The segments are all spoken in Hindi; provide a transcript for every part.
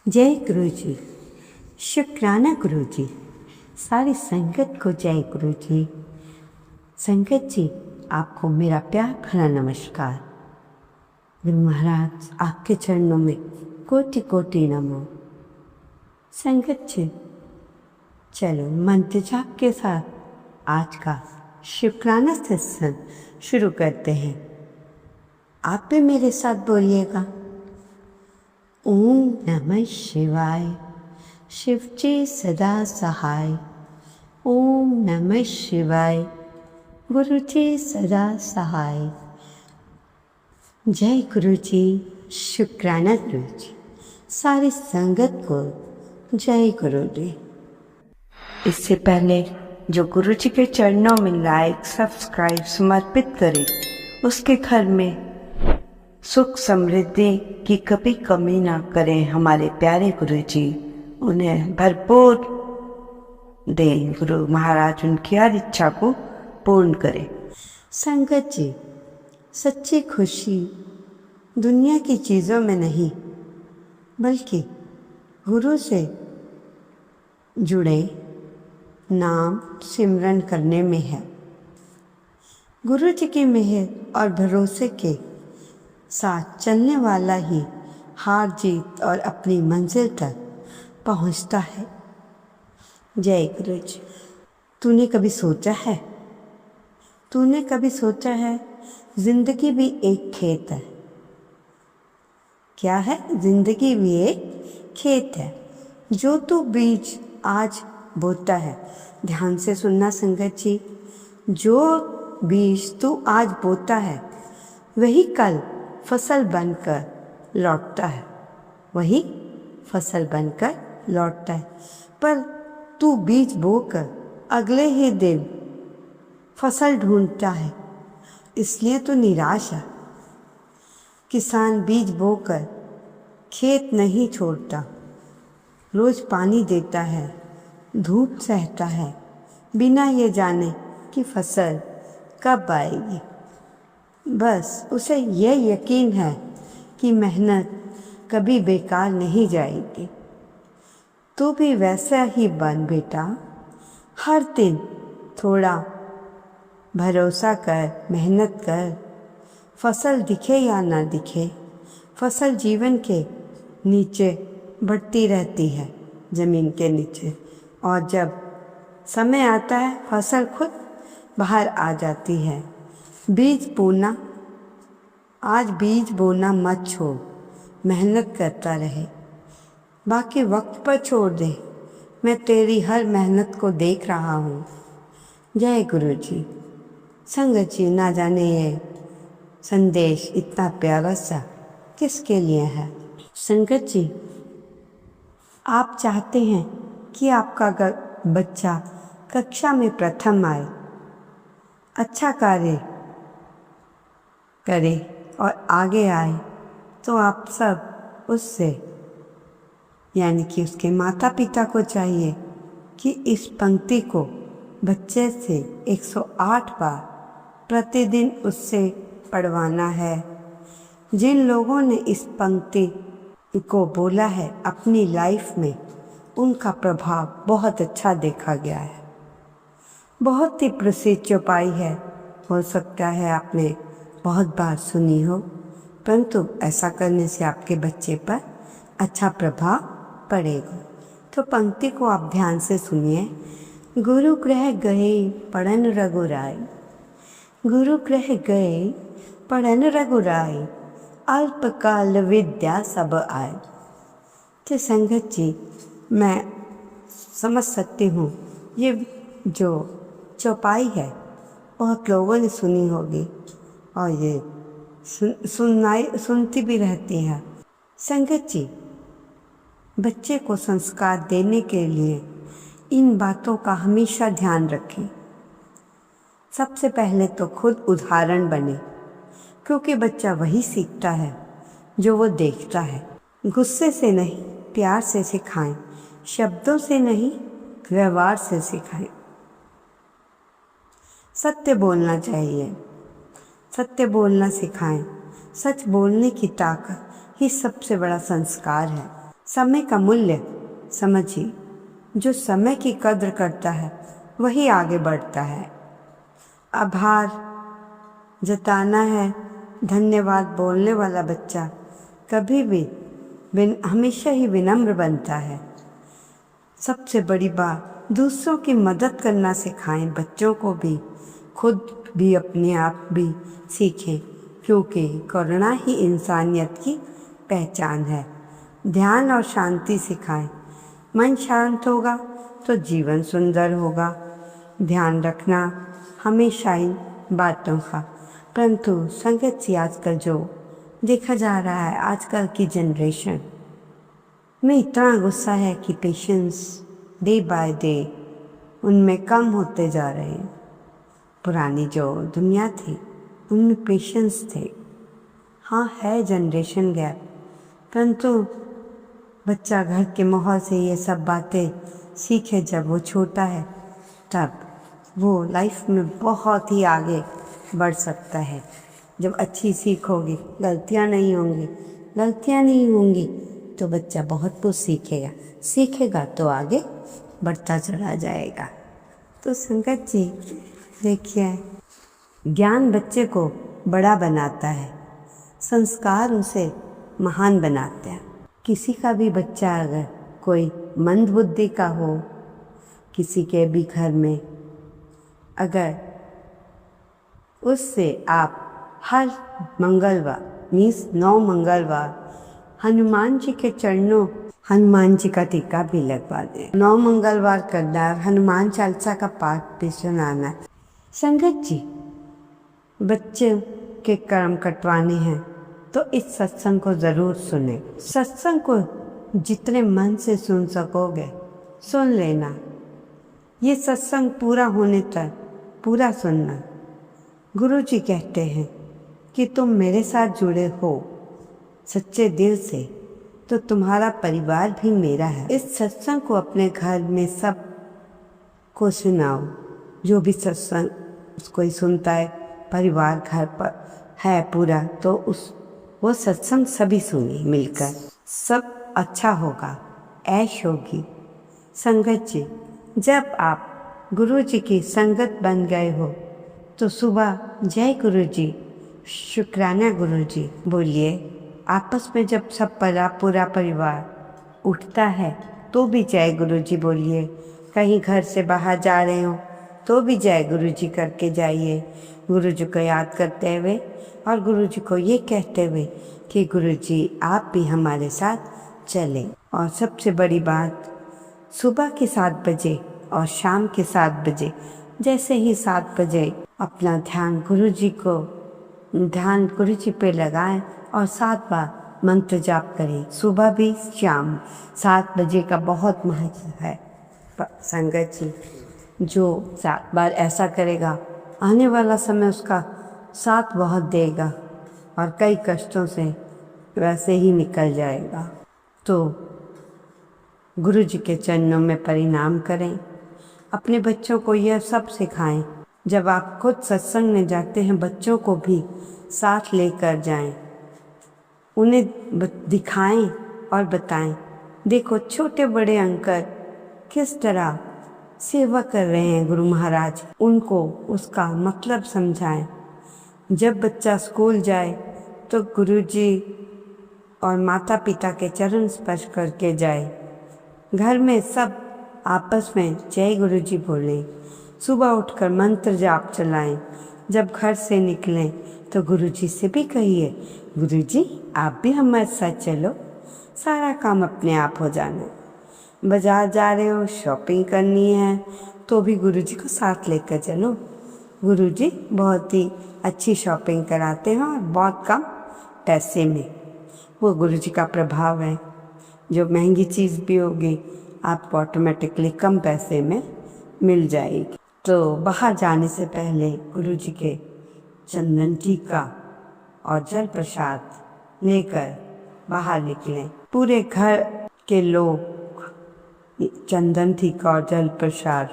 जय गुरु जी। शुक्राना गुरु जी। सारी संगत को जय गुरु जी। संगत जी, आपको मेरा प्यार भरा नमस्कार। गुरु महाराज आपके चरणों में कोटि कोटि नमो। संगत जी, चलो मंत्र जाप के साथ आज का शुक्राना सत्संग शुरू करते हैं। आप भी मेरे साथ बोलिएगा। ओम नमः शिवाय, शिव जी सदा सहाय। ओम नमः शिवाय, गुरु जी सदा सहाय। जय गुरु जी। शुक्राना गुरु जी। सारी संगत को जय गुरु जी। इससे पहले जो गुरु जी के चरणों में लाइक सब्सक्राइब समर्पित करे, उसके घर में सुख समृद्धि की कभी कमी ना करें हमारे प्यारे गुरु जी। उन्हें भरपूर दें गुरु महाराज, उनकी हर इच्छा को पूर्ण करें। संगत जी, सच्ची खुशी दुनिया की चीज़ों में नहीं बल्कि गुरु से जुड़े नाम सिमरन करने में है। गुरु जी की मेहर और भरोसे के साथ चलने वाला ही हार जीत और अपनी मंजिल तक पहुंचता है। जय गुरु जी। तूने कभी सोचा है जिंदगी भी एक खेत है। क्या है? जिंदगी भी एक खेत है। जो तू बीज आज बोता है, ध्यान से सुनना संगत जी, जो बीज तू आज बोता है वही कल फसल बनकर लौटता है। पर तू बीज बोकर अगले ही दिन फसल ढूंढता है, इसलिए तो निराश है। किसान बीज बोकर खेत नहीं छोड़ता, रोज पानी देता है, धूप सहता है, बिना ये जाने कि फसल कब आएगी। बस उसे यह यकीन है कि मेहनत कभी बेकार नहीं जाएगी। तू भी वैसा ही बन बेटा। हर दिन थोड़ा भरोसा कर, मेहनत कर। फसल दिखे या ना दिखे, फसल जीवन के नीचे बढ़ती रहती है, ज़मीन के नीचे, और जब समय आता है फसल खुद बाहर आ जाती है। आज बीज बोना मत छोड़, मेहनत करता रहे, बाकी वक्त पर छोड़ दे। मैं तेरी हर मेहनत को देख रहा हूँ। जय गुरु जी। संगत जी, ना जाने ये संदेश इतना प्यारा सा किसके लिए है। संगत जी, आप चाहते हैं कि आपका बच्चा कक्षा में प्रथम आए, अच्छा कार्य करे और आगे आए, तो आप सब उससे यानी कि उसके माता पिता को चाहिए कि इस पंक्ति को बच्चे से 108 बार प्रतिदिन उससे पढ़वाना है। जिन लोगों ने इस पंक्ति को बोला है अपनी लाइफ में, उनका प्रभाव बहुत अच्छा देखा गया है। बहुत ही प्रसिद्ध चौपाई है, हो सकता है आपने बहुत बार सुनी हो, परंतु ऐसा करने से आपके बच्चे पर अच्छा प्रभाव पड़ेगा। तो पंक्ति को आप ध्यान से सुनिए। गुरु ग्रह गए पढ़न रघुराई, गुरु ग्रह गए पढ़न रघुराई, अल्पकाल विद्या सब आए। तो संगत जी, मैं समझ सकती हूँ ये जो चौपाई है बहुत लोगों ने सुनी होगी और ये सुनती भी रहती है। संगत जी, बच्चे को संस्कार देने के लिए इन बातों का हमेशा ध्यान रखें। सबसे पहले तो खुद उदाहरण बने, क्योंकि बच्चा वही सीखता है जो वो देखता है। गुस्से से नहीं, प्यार से सिखाएं, शब्दों से नहीं, व्यवहार से सिखाएं। सत्य बोलना चाहिए, सत्य बोलना सिखाएं। सच बोलने की ताकत ही सबसे बड़ा संस्कार है। समय का मूल्य समझिए। जो समय की कद्र करता है वही आगे बढ़ता है। आभार जताना है, धन्यवाद बोलने वाला बच्चा कभी भी हमेशा ही विनम्र बनता है। सबसे बड़ी बात, दूसरों की मदद करना सिखाएं। बच्चों को भी, खुद भी, अपने आप भी सीखें, क्योंकि करुणा ही इंसानियत की पहचान है। ध्यान और शांति सिखाएं। मन शांत होगा तो जीवन सुंदर होगा। ध्यान रखना हमेशा इन बातों का। परंतु संगत जी, आजकल जो देखा जा रहा है, आजकल की जनरेशन में इतना गुस्सा है कि पेशेंस डे बाय डे उनमें कम होते जा रहे हैं। पुरानी जो दुनिया थी उनमें पेशेंस थे। हाँ, है जनरेशन गैप, परंतु बच्चा घर के माहौल से ये सब बातें सीखे जब वो छोटा है, तब वो लाइफ में बहुत ही आगे बढ़ सकता है। जब अच्छी सीख होगी, गलतियाँ नहीं होंगी तो बच्चा बहुत कुछ सीखेगा तो आगे बढ़ता चला जाएगा। तो संगत जी देखिए, ज्ञान बच्चे को बड़ा बनाता है, संस्कार उसे महान बनाते हैं। किसी का भी बच्चा अगर कोई मंद बुद्धि का हो, किसी के भी घर में, अगर उससे आप हर मंगलवार 9 मंगलवार हनुमान जी के चरणों, हनुमान जी का टीका भी लगवा दें। 9 मंगलवार करना है, हनुमान चालीसा का पाठ भी सुनाना है। संगत जी, बच्चे के कर्म कटवाने हैं तो इस सत्संग को ज़रूर सुने। सत्संग को जितने मन से सुन सकोगे सुन लेना। ये सत्संग पूरा होने तक पूरा सुनना। गुरु जी कहते हैं कि तुम मेरे साथ जुड़े हो सच्चे दिल से तो तुम्हारा परिवार भी मेरा है। इस सत्संग को अपने घर में सब को सुनाओ। जो भी सत्संग कोई सुनता है, परिवार घर पर है पूरा, तो वो सत्संग सभी सुने मिलकर, सब अच्छा होगा, ऐश होगी। संगत जी, जब आप गुरु जी की संगत बन गए हो तो सुबह जय गुरु जी, शुक्राना गुरु जी बोलिए। आपस में जब सब पूरा परिवार उठता है तो भी जय गुरु जी बोलिए। कहीं घर से बाहर जा रहे हो तो भी जय गुरु जी करके जाइए, गुरु जी को याद करते हुए और गुरु जी को ये कहते हुए कि गुरु जी आप भी हमारे साथ चलें। और सबसे बड़ी बात, सुबह के 7 बजे और शाम के 7 बजे, जैसे ही 7 बजे अपना ध्यान गुरु जी पे लगाएं और 7 बार मंत्र जाप करें। सुबह भी शाम 7 बजे का बहुत महत्व है। संगत जी, जो 7 बार ऐसा करेगा, आने वाला समय उसका साथ बहुत देगा और कई कष्टों से वैसे ही निकल जाएगा। तो गुरु जी के चरणों में प्रणाम करें। अपने बच्चों को यह सब सिखाएं। जब आप खुद सत्संग में जाते हैं, बच्चों को भी साथ लेकर जाएं, उन्हें दिखाएं और बताएं। देखो छोटे बड़े अंकल किस तरह सेवा कर रहे हैं गुरु महाराज, उनको उसका मतलब समझाएं। जब बच्चा स्कूल जाए तो गुरुजी और माता पिता के चरण स्पर्श करके जाए। घर में सब आपस में जय गुरुजी बोलें। सुबह उठकर मंत्र जाप चलाएं। जब घर से निकलें तो गुरुजी से भी कहिए, गुरुजी आप भी हमारे साथ चलो, सारा काम अपने आप हो जाना। बाजार जा रहे हो, शॉपिंग करनी है तो भी गुरुजी को साथ लेकर चलो। गुरुजी बहुत ही अच्छी शॉपिंग कराते हैं और बहुत कम पैसे में। वो गुरुजी का प्रभाव है। जो महंगी चीज़ भी होगी आपको ऑटोमेटिकली कम पैसे में मिल जाएगी। तो बाहर जाने से पहले गुरुजी के चंदन टीका और जल प्रसाद लेकर बाहर निकलें। पूरे घर के लोग चंदन टीका और जल प्रसाद,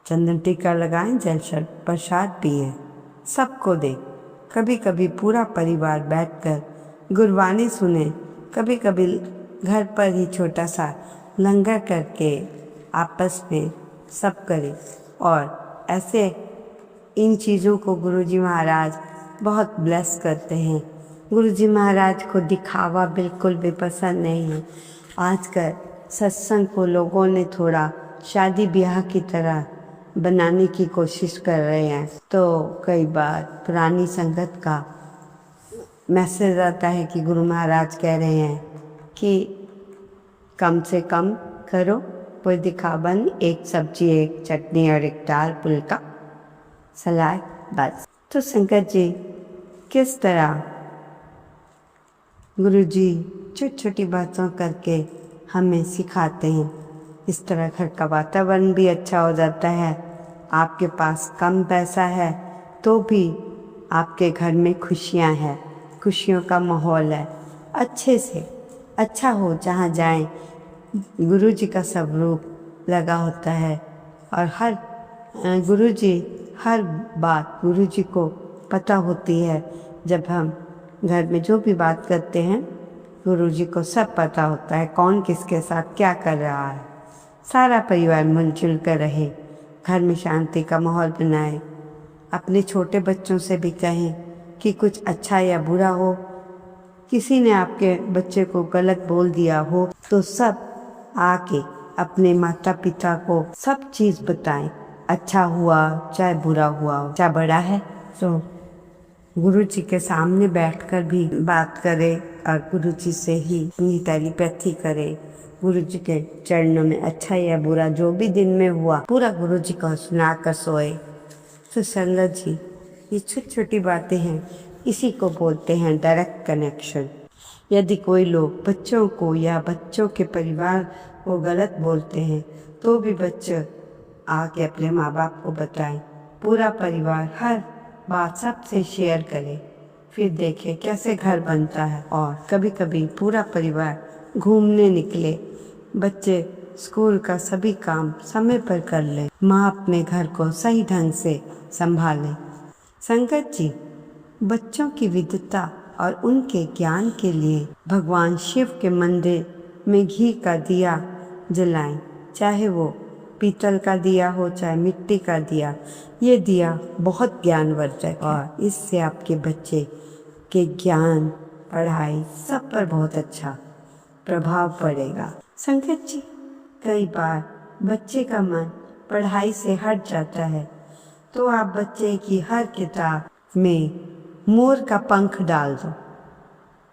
चंदन टीका लगाएं, जल प्रसाद पिएं, सबको दें। कभी कभी पूरा परिवार बैठकर गुरबानी सुने, कभी कभी घर पर ही छोटा सा लंगर करके आपस में सब करें। और ऐसे इन चीज़ों को गुरुजी महाराज बहुत ब्लेस करते हैं। गुरुजी महाराज को दिखावा बिल्कुल भी पसंद नहीं है। आजकल सत्संग को लोगों ने थोड़ा शादी ब्याह की तरह बनाने की कोशिश कर रहे हैं, तो कई बार पुरानी संगत का मैसेज आता है कि गुरु महाराज कह रहे हैं कि कम से कम करो, कोई दिखावा नहीं, एक सब्जी, एक चटनी और एक दाल, फुल्का, सलाद, बस। तो संगत जी, किस तरह गुरुजी छोटी छोटी बातों करके हमें सिखाते हैं, इस तरह घर का वातावरण भी अच्छा हो जाता है। आपके पास कम पैसा है तो भी आपके घर में खुशियां हैं, खुशियों का माहौल है। अच्छे से अच्छा हो, जहाँ जाएं गुरुजी का स्वरूप लगा होता है। और हर गुरुजी, हर बात गुरुजी को पता होती है। जब हम घर में जो भी बात करते हैं, गुरुजी को सब पता होता है, कौन किसके साथ क्या कर रहा है। सारा परिवार मिलजुल कर रहे, घर में शांति का माहौल बनाए। अपने छोटे बच्चों से भी कहें कि कुछ अच्छा या बुरा हो, किसी ने आपके बच्चे को गलत बोल दिया हो, तो सब आके अपने माता पिता को सब चीज़ बताएं। अच्छा हुआ चाहे बुरा हुआ, चाहे बड़ा है तो गुरुजी के सामने बैठकर भी बात करें और गुरुजी से ही अपनी टेलीपैथी करें। गुरुजी के चरणों में अच्छा या बुरा जो भी दिन में हुआ पूरा गुरुजी को सुना कर सोए। तो संगत जी, ये छोटी छोटी बातें हैं, इसी को बोलते हैं डायरेक्ट कनेक्शन। यदि कोई लोग बच्चों को या बच्चों के परिवार को गलत बोलते हैं तो भी बच्चे आके अपने माँ बाप को बताएं। पूरा परिवार हर बात सबसे शेयर करे, फिर देखे कैसे घर बनता है। और कभी कभी पूरा परिवार घूमने निकले, बच्चे स्कूल का सभी काम समय पर कर ले, माँ अपने घर को सही ढंग से संभाले। संगत जी, बच्चों की विद्वता और उनके ज्ञान के लिए भगवान शिव के मंदिर में घी का दिया जलाएं, चाहे वो पीतल का दिया हो चाहे मिट्टी का दिया। ये दिया बहुत ज्ञानवर्धक है और इससे आपके बच्चे के ज्ञान, पढ़ाई सब पर बहुत अच्छा प्रभाव पड़ेगा। संगत जी, कई बार बच्चे का मन पढ़ाई से हट जाता है, तो आप बच्चे की हर किताब में मोर का पंख डाल दो।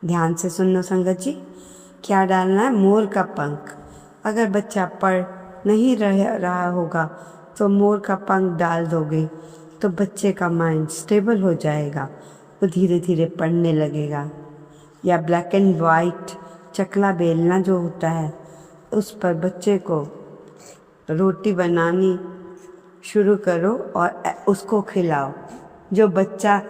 ध्यान से सुनो संगत जी, क्या डालना है? मोर का पंख। अगर बच्चा पढ़ नहीं रहा होगा तो मोर का पंख डाल दोगे तो बच्चे का माइंड स्टेबल हो जाएगा, वो धीरे धीरे पढ़ने लगेगा। या ब्लैक एंड वाइट चकला बेलना जो होता है, उस पर बच्चे को रोटी बनानी शुरू करो और उसको खिलाओ। जो बच्चे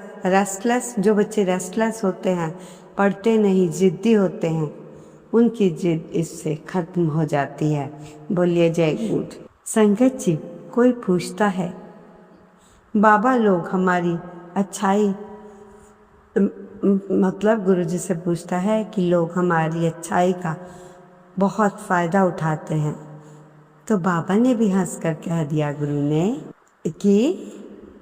रेस्टलेस होते हैं, पढ़ते नहीं, ज़िद्दी होते हैं, उनकी जिद इससे खत्म हो जाती है। बोलिए जय गुरु। संगत जी, कोई पूछता है बाबा लोग हमारी अच्छाई, मतलब गुरुजी से पूछता है कि लोग हमारी अच्छाई का बहुत फ़ायदा उठाते हैं, तो बाबा ने भी हंस कर कह दिया गुरु ने कि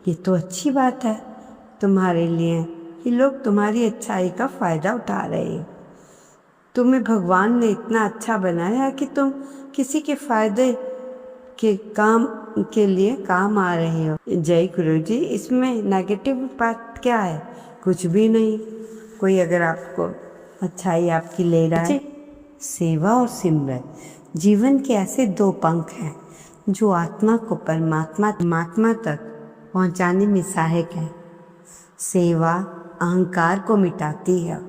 ये तो अच्छी बात है तुम्हारे लिए कि लोग तुम्हारी अच्छाई का फ़ायदा उठा रहे हैं। तुम्हें भगवान ने इतना अच्छा बनाया कि तुम किसी के फायदे के काम के लिए काम आ रहे हो। जय गुरु जी, इसमें नेगेटिव बात क्या है? कुछ भी नहीं। कोई अगर आपको अच्छाई आपकी ले रहा है, सेवा और सिमरन जीवन के ऐसे दो पंख हैं जो आत्मा को परमात्मा तक पहुंचाने में सहायक है। सेवा अहंकार को मिटाती है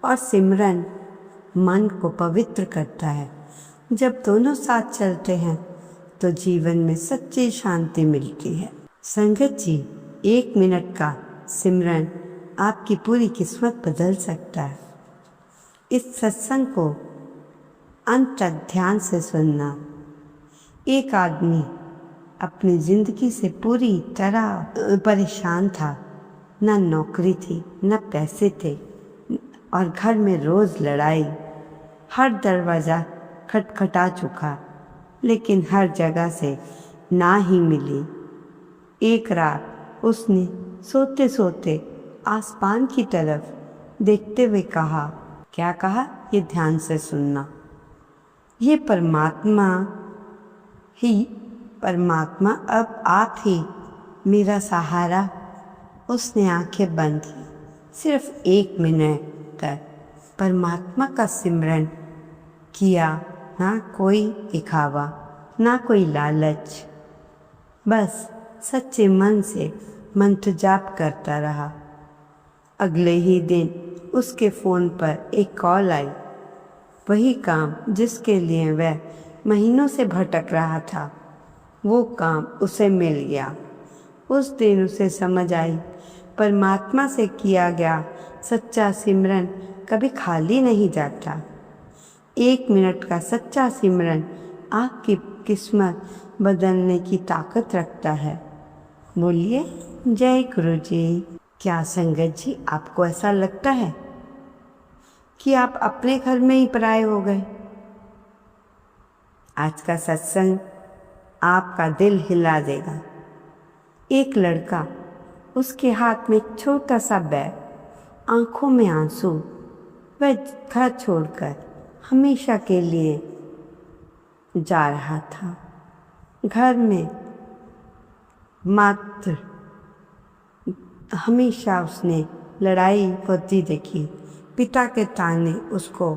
और सिमरन मन को पवित्र करता है। जब दोनों साथ चलते हैं तो जीवन में सच्ची शांति मिलती है। संगत जी, 1 मिनट का सिमरन आपकी पूरी किस्मत बदल सकता है। इस सत्संग को अंत तक ध्यान से सुनना। एक आदमी अपनी जिंदगी से पूरी तरह परेशान था। न नौकरी थी, न पैसे थे और घर में रोज लड़ाई। हर दरवाज़ा खटखटा चुका, लेकिन हर जगह से ना ही मिली। एक रात उसने सोते सोते आसमान की तरफ देखते हुए कहा, क्या कहा ये ध्यान से सुनना, ये परमात्मा अब आप ही मेरा सहारा। उसने आंखें बंद की, सिर्फ 1 मिनट तक परमात्मा का सिमरन किया। ना कोई दिखावा, ना कोई लालच, बस सच्चे मन से मंत्र जाप करता रहा। अगले ही दिन उसके फ़ोन पर एक कॉल आई। वही काम जिसके लिए वह महीनों से भटक रहा था, वो काम उसे मिल गया। उस दिन उसे समझ आई, परमात्मा से किया गया सच्चा सिमरन कभी खाली नहीं जाता। 1 मिनट का सच्चा सिमरन आपकी किस्मत बदलने की ताकत रखता है। बोलिए जय गुरु जी। क्या संगत जी, आपको ऐसा लगता है कि आप अपने घर में ही पराये हो गए? आज का सत्संग आपका दिल हिला देगा। एक लड़का, उसके हाथ में एक छोटा सा बैग, आंखों में आंसू, वह घर छोड़कर हमेशा के लिए जा रहा था। घर में मात्र हमेशा उसने लड़ाई होती देखी। पिता के ताने उसको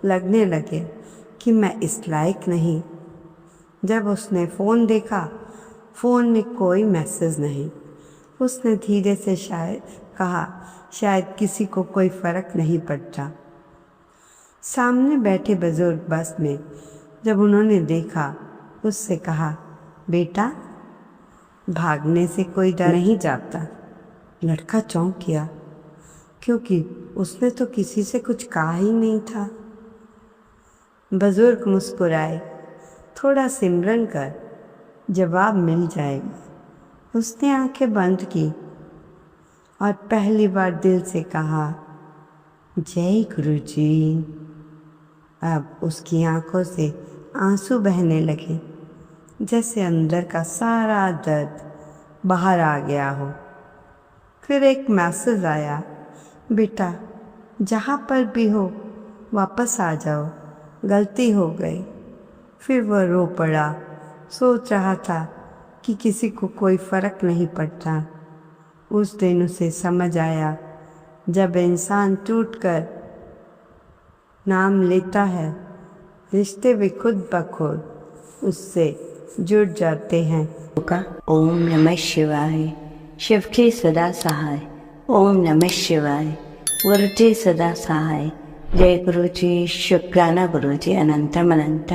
लगने लगे कि मैं इस लायक नहीं। जब उसने फ़ोन देखा, फ़ोन में कोई मैसेज नहीं। उसने धीरे से कहा, शायद किसी को कोई फ़र्क नहीं पड़ता। सामने बैठे बुजुर्ग बस में जब उन्होंने देखा, उससे कहा, बेटा भागने से कोई डर नहीं जाता। लड़का चौंक गया, क्योंकि उसने तो किसी से कुछ कहा ही नहीं था। बुजुर्ग मुस्कुराए, थोड़ा सिमरन कर, जवाब मिल जाएगा। उसने आंखें बंद की और पहली बार दिल से कहा, जय गुरु जी। अब उसकी आंखों से आंसू बहने लगे, जैसे अंदर का सारा दर्द बाहर आ गया हो। फिर एक मैसेज आया, बेटा जहाँ पर भी हो वापस आ जाओ, गलती हो गई। फिर वह रो पड़ा। सोच रहा था कि किसी को कोई फ़र्क नहीं पड़ता। उस दिन उसे समझ आया, जब इंसान टूटकर नाम लेता है, रिश्ते भी खुद ब खुद उससे जुड़ जाते हैं। ओम नमः शिवाय। शिव के सदा सहाय। ओम नमः शिवाय। गुरु जी सदा सहाय। जय गुरु जी। शुक्राना गुरु जी। अनंतम अनंत